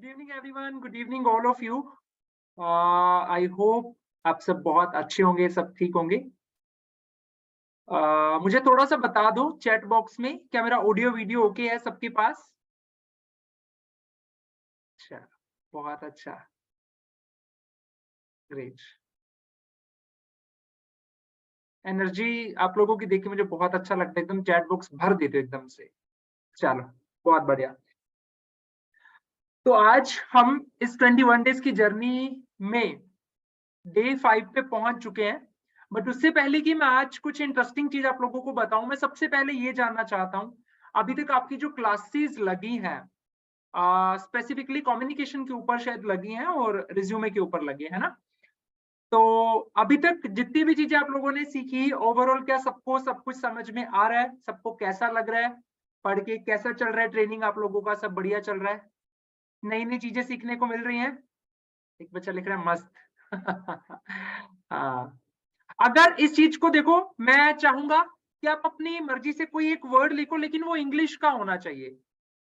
Good evening everyone, good evening all of you. I hope आप सब बहुत अच्छे होंगे, सब ठीक होंगे। मुझे थोड़ा सा बता दो चैट बॉक्स में, क्या मेरा ऑडियो वीडियो ओके है सबके पास? अच्छा, बहुत अच्छा, ग्रेट। एनर्जी आप लोगों की देख के मुझे बहुत अच्छा लगता है, एकदम चैट बॉक्स भर देते हो एकदम से। चलो, बहुत बढ़िया। तो आज हम इस 21 डेज की जर्नी में डे 5 पे पहुंच चुके हैं। बट उससे पहले कि मैं आज कुछ इंटरेस्टिंग चीज आप लोगों को बताऊं, मैं सबसे पहले ये जानना चाहता हूं, अभी तक आपकी जो क्लासेस लगी हैं, स्पेसिफिकली कम्युनिकेशन के ऊपर शायद लगी हैं और रिज्यूमे के ऊपर लगी है ना? तो अभी तक जितनी भी चीजें आप लोगों ने सीखी, ओवरऑल क्या सबको सब कुछ समझ में आ रहा है? सबको कैसा लग रहा है? पढ़ के कैसा चल रहा है? ट्रेनिंग आप लोगों का सब बढ़िया चल रहा है? नई नई चीजें सीखने को मिल रही हैं? एक बच्चा लिख रहा है मस्त। हाँ, अगर इस चीज को देखो, मैं चाहूंगा कि आप अपनी मर्जी से कोई एक वर्ड लिखो, लेकिन वो इंग्लिश का होना चाहिए।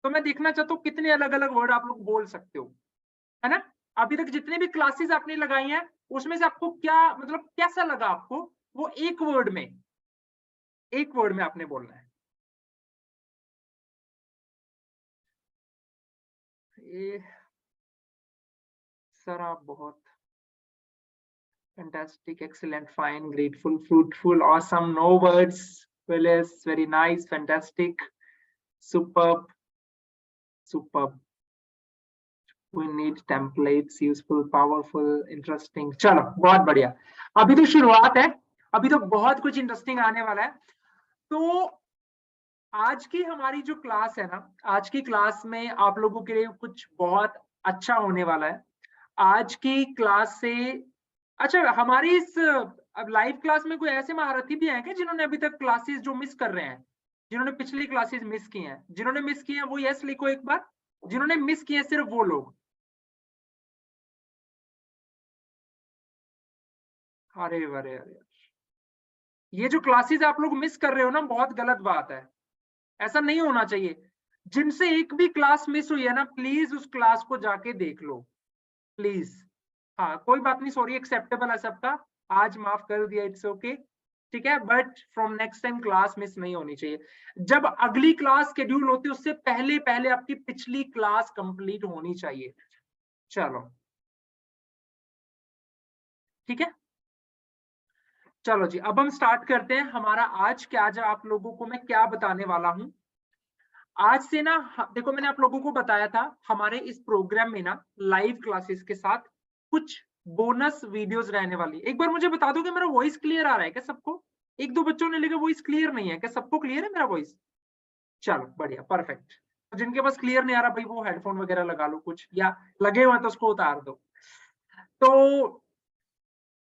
तो मैं देखना चाहता हूँ कितने अलग अलग वर्ड आप लोग बोल सकते हो, है ना? अभी तक जितने भी क्लासेस आपने लगाई हैं, उसमें से आपको क्या मतलब कैसा लगा आपको? वो एक वर्ड में आपने बोलना है। ये सर आप बहुत fantastic, excellent, fine, grateful, fruitful, awesome, no words, well, very nice, fantastic, superb, superb. We need templates, useful, powerful, interesting. चलो, बहुत बढ़िया। अभी तो शुरुआत है, अभी तो बहुत कुछ इंटरेस्टिंग आने वाला है। तो आज की हमारी जो क्लास है ना, आज की क्लास में आप लोगों के लिए कुछ बहुत अच्छा होने वाला है। आज की क्लास से अच्छा, हमारी इस अब लाइव क्लास में कोई ऐसे महारथी भी हैं क्या जिन्होंने अभी तक क्लासेस जो मिस कर रहे हैं, जिन्होंने पिछली क्लासेस मिस की हैं? जिन्होंने मिस की हैं वो यस लिखो एक बार। जिन्होंने मिस किए सिर्फ वो लोग। अरे अरे अरे, ये जो क्लासेस आप लोग मिस कर रहे हो ना, बहुत गलत बात है। ऐसा नहीं होना चाहिए। जिनसे एक भी क्लास मिस हुई है ना, प्लीज उस क्लास को जाके देख लो, प्लीज। हाँ, कोई बात नहीं, सॉरी, एक्सेप्टेबल है सबका। आज माफ कर दिया, इट्स ओके, ठीक है। But from next time class miss नहीं होनी चाहिए। जब अगली क्लास शेड्यूल होती है, उससे पहले पहले आपकी पिछली क्लास कंप्लीट होनी चाहिए। चलो, ठीक है। चलो जी, अब हम स्टार्ट करते हैं हमारा आज क्या। आज आप लोगों को मैं क्या बताने वाला हूं आज से ना, देखो मैंने आप लोगों को बताया था हमारे इस प्रोग्राम में ना लाइव क्लासेस के साथ कुछ बोनस वीडियोस रहने वाली। एक बार मुझे बता दो कि मेरा वॉइस क्लियर आ रहा है क्या सबको? एक दो बच्चों ने लिखा वॉइस क्लियर नहीं है, क्या सबको क्लियर है मेरा वॉइस? चलो बढ़िया, परफेक्ट। तो जिनके पास क्लियर नहीं आ रहा भाई, वो हेडफोन वगैरह लगा लो कुछ, या लगे हुए तो उसको उतार दो। तो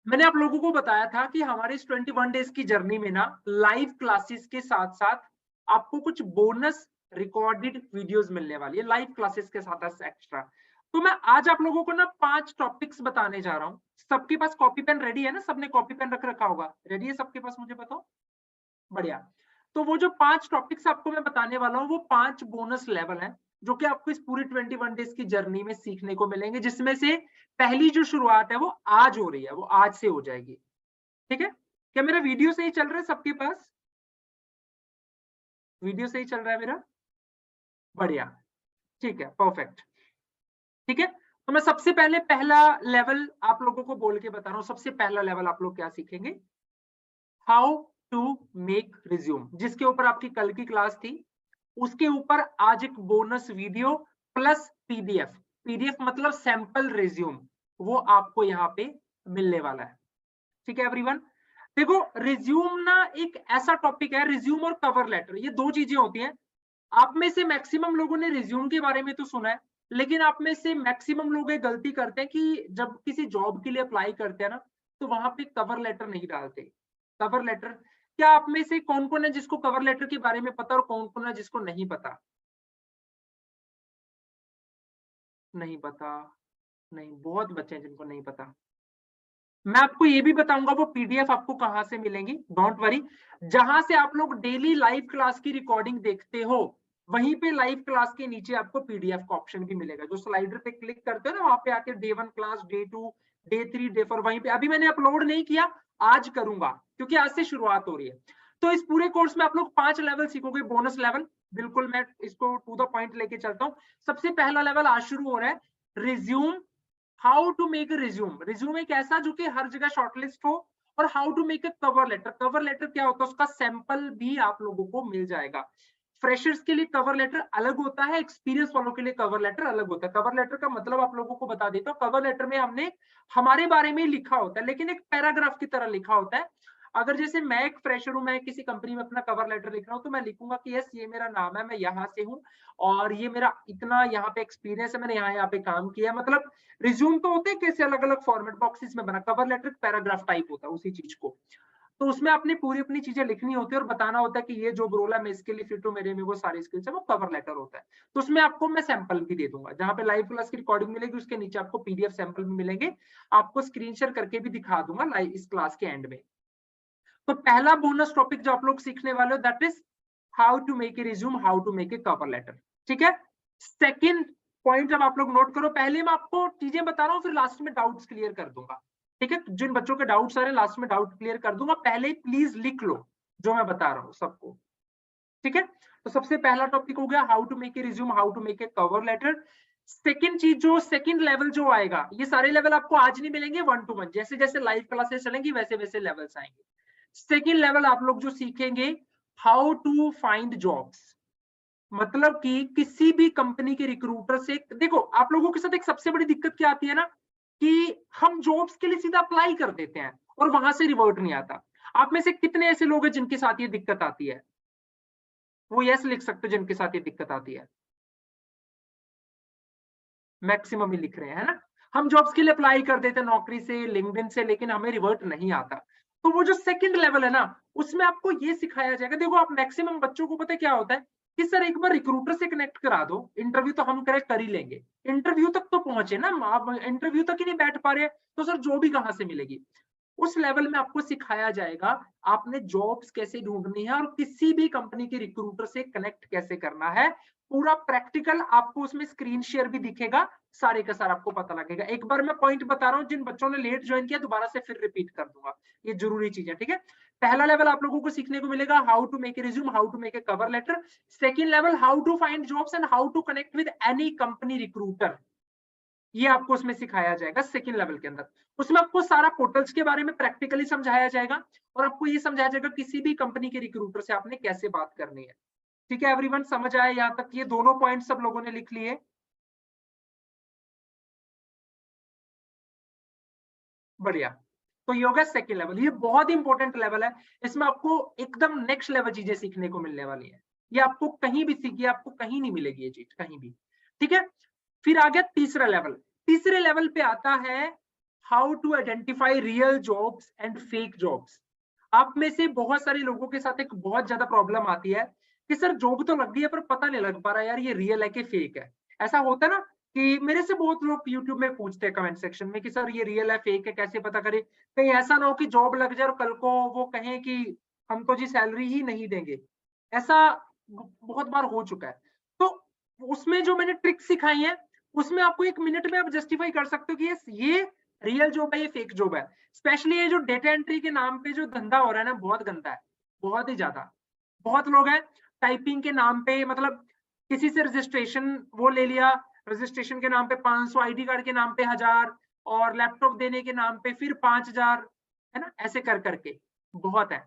मैंने आप लोगों को बताया था कि हमारे इस 21 डेज की जर्नी में ना लाइव क्लासेस के साथ साथ आपको कुछ बोनस रिकॉर्डेड वीडियोस मिलने वाली है लाइव क्लासेस के साथ एक्स्ट्रा। तो मैं आज आप लोगों को ना 5 टॉपिक्स बताने जा रहा हूँ। सबके पास कॉपी पेन रेडी है ना? सबने कॉपी पेन रख रखा होगा, रेडी है सबके पास? मुझे बताओ। बढ़िया। तो वो जो 5 टॉपिक्स आपको मैं बताने वाला हूँ, वो 5 बोनस लेवल हैं, जो कि आपको इस पूरी 21 डेज की जर्नी में सीखने को मिलेंगे, जिसमें से पहली जो शुरुआत है वो आज हो रही है, वो आज से हो जाएगी। ठीक है? क्या मेरा वीडियो सही चल रहा है सबके पास? वीडियो सही चल रहा है मेरा? बढ़िया, ठीक है, परफेक्ट। ठीक है, तो मैं सबसे पहले पहला लेवल आप लोगों को बोल के बता रहा हूँ। सबसे पहला लेवल आप लोग क्या सीखेंगे? हाउ टू मेक रिज्यूम, जिसके ऊपर आपकी कल की क्लास थी, उसके ऊपर आज एक bonus video plus PDF. PDF मतलब सैंपल रिज्यूम, वो आपको यहाँ पे मिलने वाला है। ठीक है एवरीवन? देखो, रिज्यूम ना एक ऐसा टॉपिक है, रिज्यूम और कवर लेटर ये दो चीजें होती हैं। आप में से मैक्सिमम लोगों ने रिज्यूम के बारे में तो सुना है, लेकिन आप में से मैक्सिमम लोग ये गलती करते हैं कि जब किसी जॉब के लिए अप्लाई करते हैं ना, तो वहां पे कवर लेटर नहीं डालते। कवर लेटर, क्या आप में से कौन कौन है जिसको कवर लेटर के बारे में पता और कौन कौन है जिसको नहीं पता? नहीं पता? नहीं, बहुत बच्चे हैं जिनको नहीं पता। मैं आपको ये भी बताऊंगा वो पीडीएफ आपको कहां से मिलेंगी, डोंट वरी। जहां से आप लोग डेली लाइव क्लास की रिकॉर्डिंग देखते हो, वहीं पे लाइव क्लास के नीचे आपको पीडीएफ का ऑप्शन भी मिलेगा। जो स्लाइडर पे क्लिक करते हो ना, वहां पे आके day 1 class, day 2, day 3, day 4, वहीं पे अभी मैंने अपलोड नहीं किया, आज करूंगा क्योंकि आज से शुरुआत हो रही है। तो इस पूरे कोर्स में आप लोग 5 लेवल सीखोगे, बोनस लेवल। बिल्कुल मैं इसको टू द पॉइंट लेके चलता हूँ। सबसे पहला लेवल आज शुरू हो रहा है, resume, how to make a resume. Resume एक ऐसा जो कि हर जगह शॉर्टलिस्ट हो, और how to make a cover letter. Cover letter क्या होता है, उसका सैंपल भी आप लोगों को मिल जाएगा। फ्रेशर्स के लिए कवर लेटर अलग होता है, एक्सपीरियंस वालों के लिए कवर लेटर अलग होता है। कवर लेटर का मतलब आप लोगों को बता देता हूँ, कवर लेटर में हमने हमारे बारे में लिखा होता है, लेकिन एक पैराग्राफ की तरह लिखा होता है। अगर जैसे मैं एक फ्रेशर हूं, मैं किसी कंपनी में अपना कवर लेटर लिख रहा हूं, तो मैं लिखूंगा कि यस ये मेरा नाम है, मैं यहाँ से हूँ, और ये मेरा इतना यहाँ पे एक्सपीरियंस है, मैंने यहाँ पे काम किया। मतलब रिज्यूम तो होते हैं कैसे अलग अलग फॉर्मेट बॉक्सेस में बना, कवर लेटर पैराग्राफ टाइप होता है उसी चीज को। तो उसमें आपने पूरी अपनी चीजें लिखनी होती है और बताना होता है कि ये जो रोल है मैं इसके लिए फिट हूँ, मेरे में वो सारी स्किल्स है, वो कवर लेटर होता है। तो उसमें आपको मैं सैंपल भी दे दूंगा, जहां पे लाइव क्लास की रिकॉर्डिंग मिलेगी उसके नीचे आपको पीडीएफ सैंपल भी मिलेंगे, आपको स्क्रीन शेयर करके भी दिखा दूंगा लाइव इस क्लास के एंड में। तो पहला बोनस टॉपिक जो आप लोग सीखने वाले हो, that is how to make a resume, how to make a cover letter. ठीक है। सेकेंड पॉइंट जब आप लोग नोट करो, पहले मैं आपको चीजें बता रहा हूँ, फिर लास्ट में डाउट्स क्लियर कर दूंगा। ठीक है, जिन बच्चों के डाउट्स आ रहे हैं लास्ट में डाउट क्लियर कर दूंगा, पहले प्लीज लिख लो जो मैं बता रहा हूँ सबको। ठीक है, तो सबसे पहला टॉपिक हो गया how to make a resume, how to make a cover letter. Second चीज, जो सेकंड लेवल जो आएगा, ये सारे लेवल आपको आज नहीं मिलेंगे, 1 to 1 जैसे जैसे लाइव क्लासेस चलेंगी वैसे वैसे लेवल्स आएंगे। सेकंड लेवल आप लोग जो सीखेंगे, हाउ टू फाइंड जॉब्स। मतलब कि किसी भी कंपनी के रिक्रूटर से, देखो आप लोगों के साथ एक सबसे बड़ी दिक्कत क्या आती है ना, कि हम जॉब्स के लिए सीधा अप्लाई कर देते हैं और वहां से रिवर्ट नहीं आता। आप में से कितने ऐसे लोग हैं जिनके साथ ये दिक्कत आती है? वो यस लिख सकते हो जिनके साथ ये दिक्कत आती है। मैक्सिमम ही लिख रहे हैं, है ना। हम जॉब्स के लिए अप्लाई कर देते हैं नौकरी से, लिंक्डइन से, लेकिन हमें रिवर्ट नहीं आता। तो वो जो सेकंड लेवल है ना, उसमें आपको ये सिखाया जाएगा। देखो आप मैक्सिमम बच्चों को पता है क्या होता है कि सर एक बार रिक्रूटर से कनेक्ट करा दो, इंटरव्यू तो हम करेक्ट कर ही लेंगे। इंटरव्यू तक तो पहुंचे ना, आप इंटरव्यू तक ही नहीं बैठ पा रहे तो सर जॉब भी कहां से मिलेगी। उस लेवल में आपको सिखाया जाएगा आपने जॉब्स कैसे ढूंढनी है और किसी भी कंपनी के रिक्रूटर से कनेक्ट कैसे करना है। पूरा प्रैक्टिकल आपको उसमें स्क्रीन शेयर भी दिखेगा, सारे का सारा आपको पता लगेगा। एक बार मैं पॉइंट बता रहा हूँ, जिन बच्चों ने लेट ज्वाइन किया दोबारा से फिर रिपीट कर दूंगा, ये जरूरी चीज है। ठीक है, पहला लेवल आप लोगों को सीखने को मिलेगा how to make a resume, how to make a cover letter. Second level how to find jobs and how to connect with any company recruiter, ये आपको उसमें सिखाया जाएगा सेकंड लेवल के अंदर। उसमें आपको सारा पोर्टल्स के बारे में प्रैक्टिकली समझाया जाएगा और आपको ये समझाया जाएगा किसी भी कंपनी के रिक्रूटर से आपने कैसे बात करनी है। ठीक है एवरीवन, समझ आया यहाँ तक? ये दोनों पॉइंट सब लोगों ने लिख लिए? बढ़िया। तो ये होगा सेकंड लेवल, ये बहुत इंपॉर्टेंट लेवल है। इसमें आपको एकदम नेक्स्ट लेवल चीजें सीखने को मिलने वाली है। ये आपको कहीं भी सीखिए, आपको कहीं नहीं मिलेगी ये चीज, कहीं भी। ठीक है, फिर आ गया तीसरा लेवल। तीसरे लेवल पे आता है how to identify real jobs and fake jobs. आप में से बहुत सारे लोगों के साथ एक बहुत ज्यादा प्रॉब्लम आती है कि सर जॉब तो लग गई है पर पता नहीं लग पा रहा यार ये रियल है कि फेक है। ऐसा होता है ना कि मेरे से बहुत लोग यूट्यूब में पूछते हैं कमेंट सेक्शन में कि सर ये रियल है फेक है कैसे पता करें, कहीं ऐसा ना हो कि जॉब लग जाए और कल को वो कहें कि हम तो जी सैलरी ही नहीं देंगे। ऐसा बहुत बार हो चुका है। तो उसमें जो मैंने ट्रिक सिखाई है, उसमें आपको 1 मिनट में आप जस्टिफाई कर सकते हो कि ये रियल जॉब है, ये फेक जॉब है। स्पेशली ये जो डेटा एंट्री के नाम पे जो धंधा हो रहा है ना, बहुत गंदा है, बहुत ही ज्यादा। बहुत लोग हैं टाइपिंग के नाम पे, मतलब किसी से रजिस्ट्रेशन वो ले लिया, रजिस्ट्रेशन के नाम पे 500, आईडी कार्ड के नाम पे 1000, और लैपटॉप देने के नाम पे फिर 5000, है ना, ऐसे कर करके बहुत है।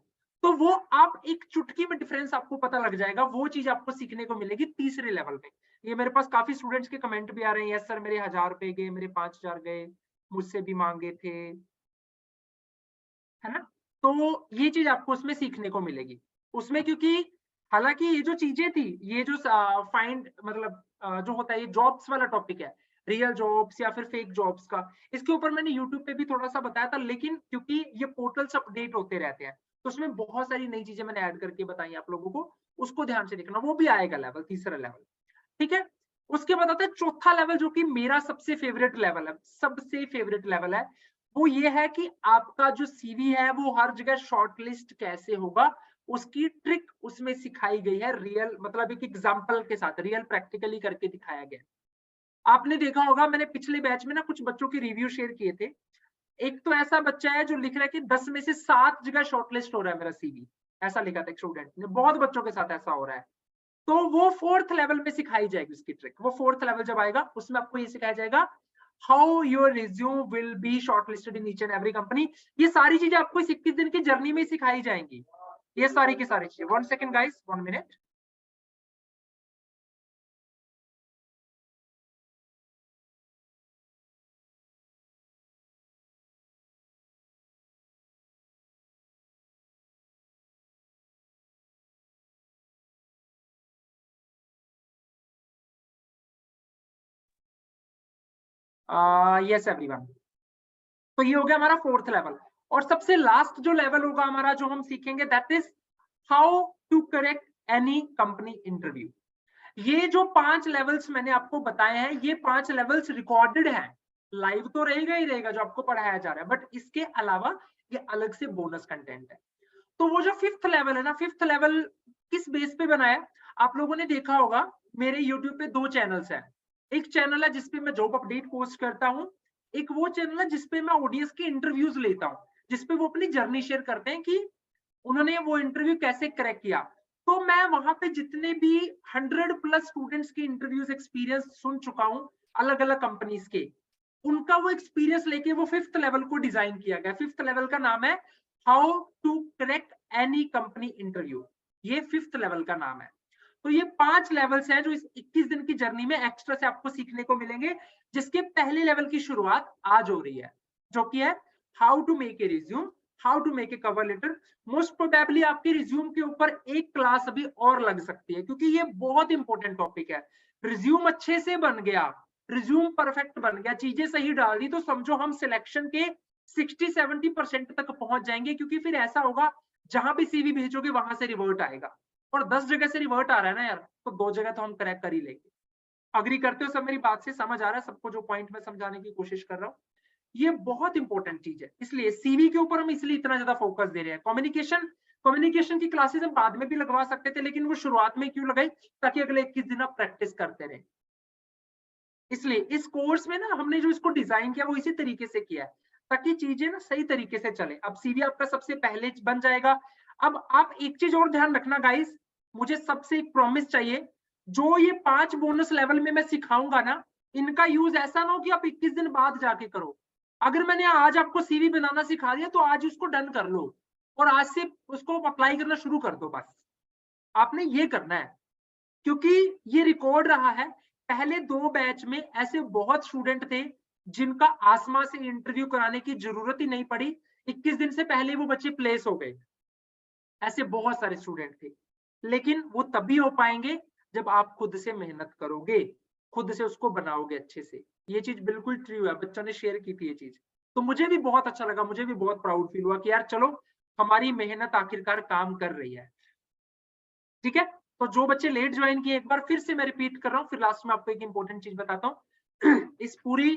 तो वो आप एक चुटकी में डिफरेंस आपको पता लग जाएगा, वो चीज आपको सीखने को मिलेगी तीसरे लेवल पे। ये मेरे पास काफी स्टूडेंट्स के कमेंट भी आ रहे हैं, यस सर मेरे 1000 रुपए गए, मेरे 5000 गए, मुझसे भी मांगे थे, है ना। तो ये चीज आपको उसमें सीखने को मिलेगी उसमें, क्योंकि हालांकि ये जो चीजें थी, ये जो फाइंड मतलब जो होता है ये जॉब्स वाला टॉपिक है, रियल जॉब्स या फिर फेक जॉब्स का, इसके ऊपर मैंने यूट्यूब पे भी थोड़ा सा बताया था, लेकिन क्योंकि ये पोर्टल्स अपडेट होते रहते हैं तो उसमें बहुत सारी नई चीजें मैंने ऐड करके बताई आप लोगों को, उसको ध्यान से देखना, वो भी आएगा लेवल, तीसरा लेवल। ठीक है, उसके बाद आता है चौथा लेवल जो कि मेरा सबसे फेवरेट लेवल है, सबसे फेवरेट लेवल है। वो ये है कि आपका जो सीवी है वो हर जगह शॉर्टलिस्ट कैसे होगा, उसकी ट्रिक उसमें सिखाई गई है, रियल मतलब एक एग्जाम्पल के साथ, रियल प्रैक्टिकली करके दिखाया गया। आपने देखा होगा, मैंने पिछले बैच में ना कुछ बच्चों के रिव्यू शेयर किए थे। एक तो ऐसा बच्चा है जो लिख रहा है कि 10 में से 7 जगह शॉर्टलिस्ट हो रहा है मेरा सीवी, ऐसा लिखा था एक स्टूडेंट ने। बहुत बच्चों के साथ ऐसा हो रहा है। तो वो 4th लेवल में सिखाई जाएगी उसकी ट्रिक। वो 4th लेवल जब आएगा उसमें आपको ये सिखाया जाएगा how your resume will be shortlisted in each and every company. ये सारी चीजें आपको इस 21 दिन की जर्नी में सिखाई जाएंगी, ये सारी की सारी चीजें। 1 second guys, 1 minute. Yes everyone, तो ये हो गया हमारा 4th लेवल। और सबसे लास्ट जो लेवल होगा हमारा, जो हम सीखेंगे, that is how to correct any company interview. ये जो 5 लेवल्स मैंने आपको बताए हैं, ये 5 लेवल्स रिकॉर्डेड हैं। लाइव तो रहेगा ही रहेगा जो आपको पढ़ाया जा रहा है, बट इसके अलावा ये अलग से बोनस कंटेंट है। तो वो जो 5th लेवल है ना, 5th लेवल किस बेस पे बना है? आप लोगों ने देखा होगा मेरे YouTube पे 2 चैनल्स हैं। एक चैनल है जिसपे मैं जॉब अपडेट पोस्ट करता हूँ, एक वो चैनल है जिसपे मैं ऑडियंस के इंटरव्यूज लेता हूँ, जिसपे वो अपनी जर्नी शेयर करते हैं कि उन्होंने वो इंटरव्यू कैसे क्रैक किया। तो मैं वहां पे जितने भी 100+ स्टूडेंट्स के इंटरव्यूज एक्सपीरियंस सुन चुका हूँ अलग अलग कंपनीज के, उनका वो एक्सपीरियंस लेके वो 5th लेवल को डिजाइन किया गया। 5th लेवल का नाम है how to correct any company interview, ये 5th लेवल का नाम है। तो ये 5 लेवल्स हैं जो इस 21 दिन की जर्नी में एक्स्ट्रा से आपको सीखने को मिलेंगे, जिसके पहले लेवल की शुरुआत आज हो रही है, जो कि है how to make a resume, how to make a cover letter. Most probably आपके रिज्यूम के ऊपर एक क्लास अभी और लग सकती है, क्योंकि ये बहुत इंपॉर्टेंट टॉपिक है। रिज्यूम अच्छे से बन गया, रिज्यूम परफेक्ट बन गया, चीजें सही डाल दी, तो समझो हम सिलेक्शन के 60-70% तक पहुंच जाएंगे। क्योंकि फिर ऐसा होगा, जहां भी सीवी भेजोगे वहां से रिवर्ट आएगा, और 10 जगह से रिवर्ट आ रहा है ना यार, तो 2 जगह तो हम क्रैक कर ही लेंगे। अग्री करते हो सब मेरी बात से? समझ आ रहा है सबको जो पॉइंट मैं समझाने की कोशिश कर रहा हूँ? ये बहुत इंपॉर्टेंट चीज है, इसलिए सीवी के ऊपर हम इसलिए इतना ज्यादा फोकस दे रहे हैं। कम्युनिकेशन की क्लासेस हम बाद में भी लगवा सकते थे, लेकिन वो शुरुआत में क्यों लगाई? ताकि अगले 21 दिन आप प्रैक्टिस करते रहे। इसलिए इस कोर्स में ना हमने जो इसको डिजाइन किया वो इसी तरीके से किया है, ताकि चीजें ना सही तरीके से चले। अब सीवी आपका सबसे पहले बन जाएगा। अब आप एक चीज और ध्यान रखना गाइस, मुझे सबसे एक प्रॉमिस चाहिए, जो ये 5 बोनस लेवल में मैं सिखाऊंगा ना, इनका यूज ऐसा ना हो कि आप 21 दिन बाद जाके करो। अगर मैंने आज आपको सीवी बनाना सिखा दिया तो आज उसको डन कर लो, और आज से उसको अप्लाई करना शुरू कर दो। बस आपने ये करना है, क्योंकि ये रिकॉर्ड रहा है। पहले 2 बैच में ऐसे बहुत स्टूडेंट थे जिनका आसमा से इंटरव्यू कराने की जरूरत ही नहीं पड़ी, 21 दिन से पहले वो बच्चे प्लेस हो गए। ऐसे बहुत सारे स्टूडेंट थे, लेकिन वो तभी हो पाएंगे जब आप खुद से मेहनत करोगे, खुद से उसको बनाओगे अच्छे से। ये चीज बिल्कुल ट्रू है, बच्चों ने शेयर की थी ये चीज, तो मुझे भी बहुत अच्छा लगा, मुझे भी बहुत प्राउड फील हुआ कि यार चलो हमारी मेहनत आखिरकार काम कर रही है। ठीक है, तो जो बच्चे लेट ज्वाइन किए, एक बार फिर से मैं रिपीट कर रहा हूँ, फिर लास्ट में आपको एक इंपॉर्टेंट चीज बताता हूँ। इस पूरी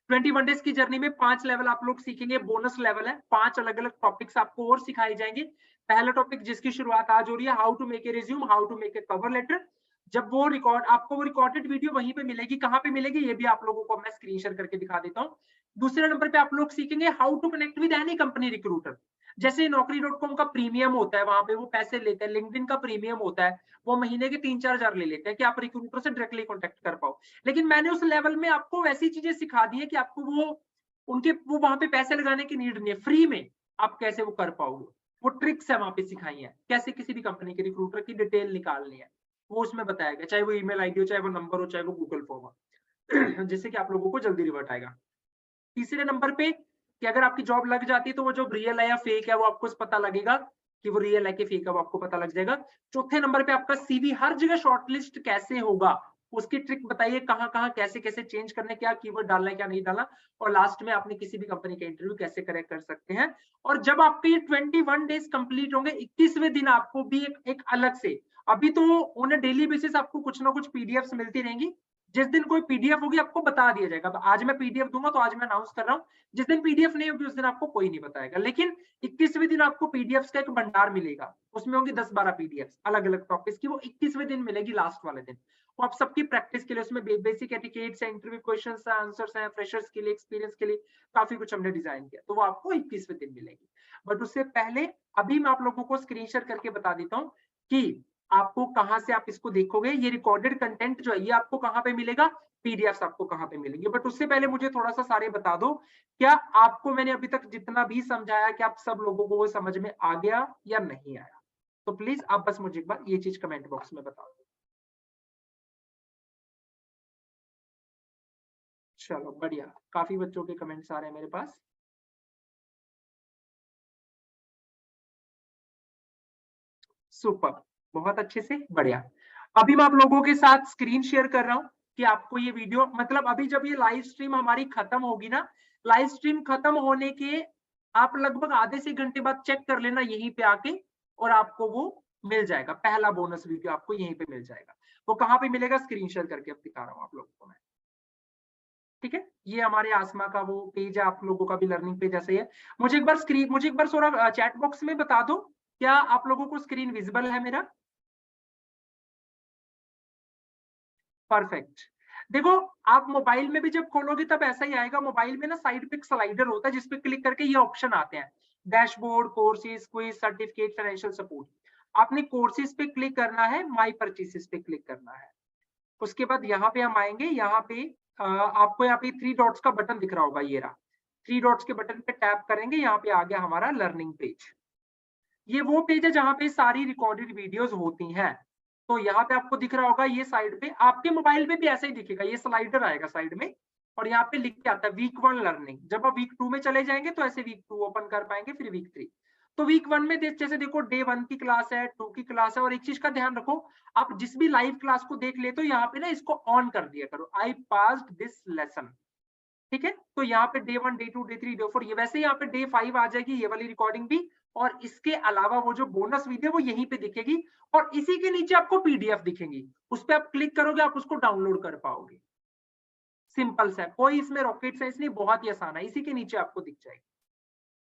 21 डेज की जर्नी में 5 लेवल आप लोग सीखेंगे, बोनस लेवल है। 5 अलग अलग टॉपिक्स आपको और सिखाए जाएंगे। पहला टॉपिक जिसकी शुरुआत आज हो रही है, how to make a resume, how to make a cover letter. जब वो रिकॉर्ड आपको वो रिकॉर्डेड वीडियो वहीं पे मिलेगी, कहाँ पे मिलेगी ये भी आप लोगों को मैं स्क्रीन शेयर करके दिखा देता हूँ। दूसरे नंबर पे आप लोग सीखेंगे how to connect with any company recruiter. जैसे Naukri.com का प्रीमियम होता है, वहां पे वो पैसे लेते हैं। लिंक्डइन का प्रीमियम होता है, वो महीने के 3-4 हजार ले लेते हैं कि आप रिक्रूटर से डायरेक्टली कॉन्टेक्ट कर पाओ। लेकिन मैंने उस लेवल में आपको वैसी चीजें सिखा दी है कि आपको वो वहां पे पैसे लगाने की नीड नहीं है, फ्री में आप कैसे वो कर पाओगे। वो ट्रिक्स है वहां पे सिखाई है, कैसे किसी भी कंपनी के रिक्रूटर की डिटेल निकालनी है, वो उसमें बताया गया। चाहे वो ईमेल आईडी हो, चाहे वो नंबर हो, चाहे वो गूगल फॉर्म हो, जिससे कि आप लोगों को जल्दी रिवर्ट आएगा। तीसरे नंबर पे कि अगर आपकी जॉब लग जाती है तो वो जॉब रियल है या फेक है वो आपको पता लगेगा, कि वो रियल है कि फेक है वो आपको पता लग जाएगा। चौथे नंबर पे आपका सीवी हर जगह शॉर्टलिस्ट कैसे होगा, उसकी ट्रिक बताइए, कहाँ कहाँ कैसे कैसे चेंज करने, क्या कीवर्ड डालना है क्या नहीं डालना। और लास्ट में आपने किसी भी कंपनी का इंटरव्यू कैसे करेक्ट कर सकते हैं। और जब आपके ये 21 डेज कंप्लीट होंगे, 21वें दिन आपको भी एक अलग से, अभी तो ऑन अ डेली बेसिस आपको कुछ ना कुछ पीडीएफ्स मिलती रहेंगी, जिस दिन कोई पीडीएफ होगी आपको बता दिया जाएगा। आज मैं पीडीएफ दूंगा तो आज मैं अनाउंस कर रहा हूँ, जिस दिन पीडीएफ नहीं होगी उस दिन आपको कोई नहीं बताएगा। लेकिन 21वें दिन आपको पीडीएफ का एक भंडार मिलेगा, उसमें होंगी 10-12 पीडीएफ अलग अलग टॉपिक्स की, वो 21वें दिन मिलेगी, लास्ट वाले दिन। वो आप सबकी प्रैक्टिस के लिए, उसमें बेसिक एटिकेट्स है, इंटरव्यू क्वेश्चंस है, आंसर्स हैं, फ्रेशर्स के लिए, एक्सपीरियंस के लिए काफी कुछ हमने डिजाइन किया, तो वो आपको 21वें दिन मिलेगी। बट उससे पहले अभी मैं आप लोगों को स्क्रीन शेयर करके बता देता हूँ कि आपको कहां से आप इसको देखोगे, ये रिकॉर्डेड कंटेंट जो है ये आपको कहां पे मिलेगा, पीडीएफ आपको कहां पे मिलेंगे। बट उससे पहले मुझे थोड़ा सा सारे बता दो, क्या आपको मैंने अभी तक जितना भी समझाया कि आप सब लोगों को वो समझ में आ गया या नहीं आया? तो प्लीज आप बस मुझे एक बार ये चीज कमेंट बॉक्स में बताओ। चलो बढ़िया, काफी बच्चों के कमेंट्स आ रहे हैं मेरे पास। सुपर, बहुत अच्छे से, बढ़िया। अभी मैं आप लोगों के साथ स्क्रीन शेयर कर रहा हूं कि आपको ये वीडियो, मतलब अभी जब ये लाइव स्ट्रीम हमारी खत्म होगी ना, लाइव स्ट्रीम खत्म होने के आप लगभग आधे से घंटे बाद चेक कर लेना यहीं पे आके, और आपको वो मिल जाएगा, पहला बोनस वीडियो आपको यहीं पे मिल जाएगा। वो कहाँ पे मिलेगा, स्क्रीन शेयर करके अब दिखा रहा हूँ आप लोगों को मैं। ठीक है, ये हमारे आसमा का वो पेज है, आप लोगों का भी लर्निंग पेज ऐसे ही है। मुझे एक बार थोड़ा चैट बॉक्स में बता दो, क्या आप लोगों को स्क्रीन विजिबल है मेरा? परफेक्ट। देखो, आप मोबाइल में भी जब खोलोगे तब ऐसा ही आएगा। मोबाइल में ना साइड पे एक स्लाइडर होता है जिसपे क्लिक करके ये ऑप्शन आते हैं, dashboard, courses, quiz, certificate, financial support. आपने कोर्सेज पे क्लिक करना है, माई परचेसेस पे क्लिक करना है। उसके बाद यहाँ पे हम आएंगे, यहाँ पे आपको यहाँ पे 3 डॉट्स का बटन दिख रहा होगा, ये रहा। 3 डॉट्स के बटन पे टैप करेंगे, यहाँ पे आ गया हमारा लर्निंग पेज। ये वो पेज है जहां पे सारी रिकॉर्डेड वीडियोस होती हैं। तो यहाँ पे आपको दिख रहा होगा, ये साइड पे आपके मोबाइल पे भी ऐसे ही दिखेगा, ये स्लाइडर आएगा साइड में, और यहाँ पे लिख के आता है वीक 1 लर्निंग। जब आप वीक 2 में चले जाएंगे तो ऐसे वीक 2 ओपन कर पाएंगे, फिर वीक 3। तो वीक 1 में जैसे देखो, डे 1 की क्लास है, 2 की क्लास है, और एक चीज का ध्यान रखो, आप जिस भी लाइव क्लास को देख लेते हो यहाँ पे ना इसको ऑन कर दिया करो, आई पास्ड दिस लेसन। ठीक है, तो यहाँ पे डे 1, डे 2, डे 3, डे 4, ये वैसे यहाँ पे डे 5 आ जाएगी ये वाली रिकॉर्डिंग भी। और इसके अलावा वो जो बोनस वीडियो वो यहीं पे दिखेगी, और इसी के नीचे आपको पीडीएफ दिखेगी, उस पर आप क्लिक करोगे, आप उसको डाउनलोड कर पाओगे। सिंपल सा, कोई इसमें रॉकेट साइंस नहीं, बहुत ही आसान है, इसी के नीचे आपको दिख जाएगी।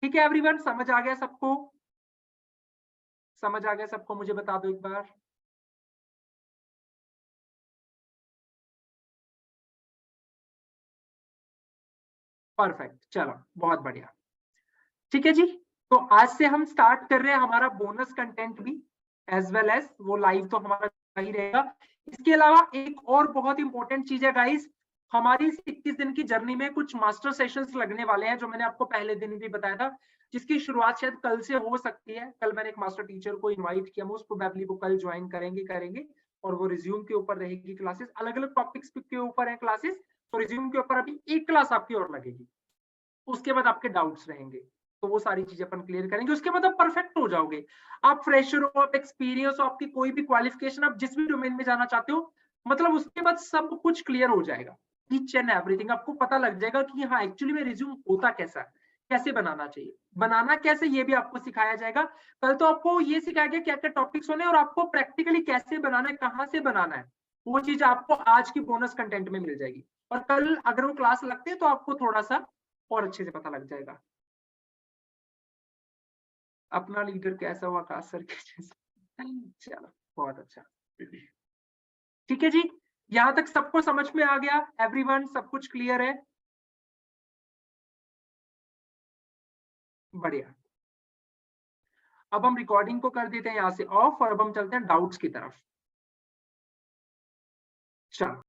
ठीक है एवरीवन, समझ आ गया सबको? समझ आ गया सबको? मुझे बता दो एक बार। परफेक्ट, चलो बहुत बढ़िया। ठीक है जी, तो आज से हम स्टार्ट कर रहे हैं हमारा बोनस कंटेंट भी, एज वेल एज वो लाइव तो हमारा ही रहेगा। इसके अलावा एक और बहुत इंपॉर्टेंट चीज है गाइस, हमारी इस 21 दिन की जर्नी में कुछ मास्टर सेशंस लगने वाले हैं, जो मैंने आपको पहले दिन भी बताया था, जिसकी शुरुआत शायद कल से हो सकती है। कल मैंने एक मास्टर टीचर को इनवाइट किया, मोस्ट प्रोबेबली वो कल ज्वाइन करेंगे, और वो रिज्यूम के ऊपर रहेगी क्लासेस, अलग अलग टॉपिक्स के ऊपर है क्लासेस। तो रिज्यूम के ऊपर अभी एक क्लास आपकी और लगेगी, उसके बाद आपके डाउट्स रहेंगे, तो वो सारी चीजें अपन क्लियर करेंगे। उसके बाद आप परफेक्ट हो जाओगे, आप फ्रेशर हो, आप एक्सपीरियंस हो, आपकी कोई भी क्वालिफिकेशन, आप जिस भी डोमेन में जाना चाहते हो, मतलब उसके बाद सब कुछ क्लियर हो जाएगा, ईच एंड एवरीथिंग आपको पता लग जाएगा कि हाँ एक्चुअली में रिज्यूम होता कैसा है, कैसे बनाना चाहिए, बनाना कैसे ये भी आपको सिखाया जाएगा। कल तो आपको ये सिखाया गया क्या क्या टॉपिक्स होने, और आपको प्रैक्टिकली कैसे बनाना है, कहाँ से बनाना है, वो चीज आपको आज की बोनस कंटेंट में मिल जाएगी। और कल अगर वो क्लास लगते हैं तो आपको थोड़ा सा और अच्छे से पता लग जाएगा। अपना लीडर कैसा हुआ, खास सर के जैसा। चलो बहुत अच्छा। ठीक है जी, यहां तक सबको समझ में आ गया एवरीवन, सब कुछ क्लियर है? बढ़िया। अब हम रिकॉर्डिंग को कर देते हैं यहाँ से ऑफ, और अब हम चलते हैं डाउट्स की तरफ। चलो।